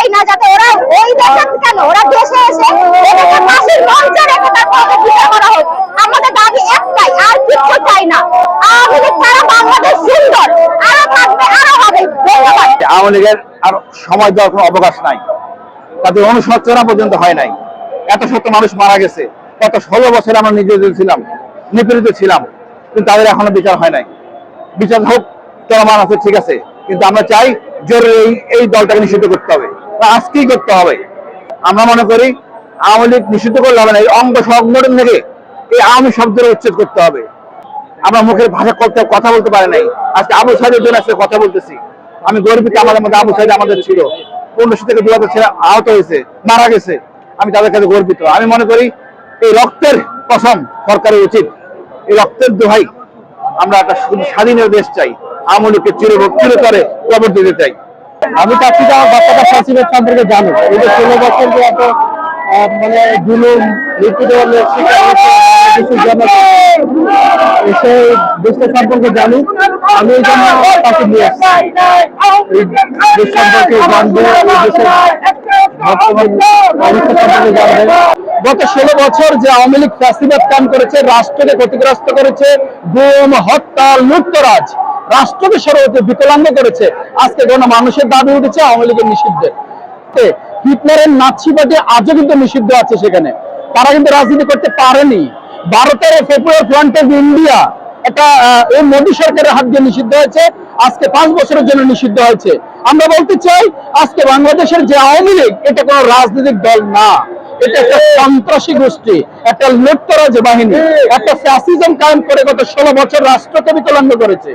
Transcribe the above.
চাই না যাতে ওরা ওই দেশে কেন ওরা দেশে এসে এটাকে ফাঁসির মঞ্চে রেখে তারপরে বিচার করা হোক। আমাদের দাবি একটাই, আর কিছু চাই না। আওয়ামী লীগ ছাড়া বাংলাদেশ সুন্দর, আরো থাকবে, আরো হবে। ধন্যবাদ। আওয়ামী লীগের আর সময় দেওয়ার কোনো অবকাশ নাই, তাদের অনুশোচনা পর্যন্ত হয় নাই। এত শত মানুষ মারা গেছে, গত 16 বছর আমরা নির্যাতিত ছিলাম, নিপীড়িত ছিলাম, কিন্তু তাদের এখনো বিচার হয় নাই। বিচার হোক, চলমান আছে, ঠিক আছে, কিন্তু আমরা চাই জরুরি এই দলটাকে নিষিদ্ধ করতে হবে, আজকেই করতে হবে। আমরা মনে করি আওয়ামী লীগ নিষিদ্ধ করলে হবে না, এই অঙ্গ সংগঠন থেকে এই আওয়ামী শব্দের উচ্ছেদ করতে হবে। আমরা মুখের ভাষা কথা বলতে পারি নাই, আজকে আবু সাইদের জন্য আজকে কথা বলতেছি। আমি গর্বিত, আমাদের মধ্যে আবু সাইদ আমাদের ছিল, 1500 থেকে 2000 ছেলে আহত হয়েছে, মারা গেছে, আমি তাদের কাছে গর্বিত। আমি মনে করি এই রক্তের কসম সরকারের উচিত, এই রক্তের দোহাই, আমরা একটা স্বাধীন দেশ চাই, আওয়ামী লীগকে চিরতরে কবর দিতে চাই। আমি চাচ্ছি যে আমার বাচ্চাটা ফ্যাসিবাদ সম্পর্কে জানো, এই যে 16 বছর যে এত মানে জুলুম নিপীড়নের শিকার হয়েছে কিছু সেই দেশটা সম্পর্কে জানি। আমি এই জন্য তাকে নিয়ে আসছি, এই দেশ সম্পর্কে জানবো, দেশের বর্তমান অবস্থা সম্পর্কে জানবো। গত 16 বছর যে আওয়ামী লীগ ফ্যাসিবাদ কাম করেছে, রাষ্ট্রকে ক্ষতিগ্রস্ত করেছে, গুম, হত্যা, লুটতরাজ, রাষ্ট্রকে সর্বত বিকলাঙ্গ করেছে। আজকে মানুষের দাবি উঠেছে আওয়ামী লীগের নিষিদ্ধের। হিটলারের নাৎসি পার্টি আজও কিন্তু নিষিদ্ধ আছে সেখানে, তারা কিন্তু রাজনীতি করতে পারেনি। ভারতের পপুলার ফ্রন্ট অফ ইন্ডিয়া এটা এই মোদী সরকারের হাত দিয়ে নিষিদ্ধ হয়েছে, আজকে 5 বছরের জন্য নিষিদ্ধ হয়েছে। আমরা বলতে চাই আজকে বাংলাদেশের যে আওয়ামী লীগ, এটা কোনো রাজনৈতিক দল না, এটা একটা সন্ত্রাসী গোষ্ঠী, একটা লুটতরাজ বাহিনী, একটা ফ্যাসিজম কায়েম করে গত 16 বছর রাষ্ট্রকে বিকলাঙ্গ করেছে।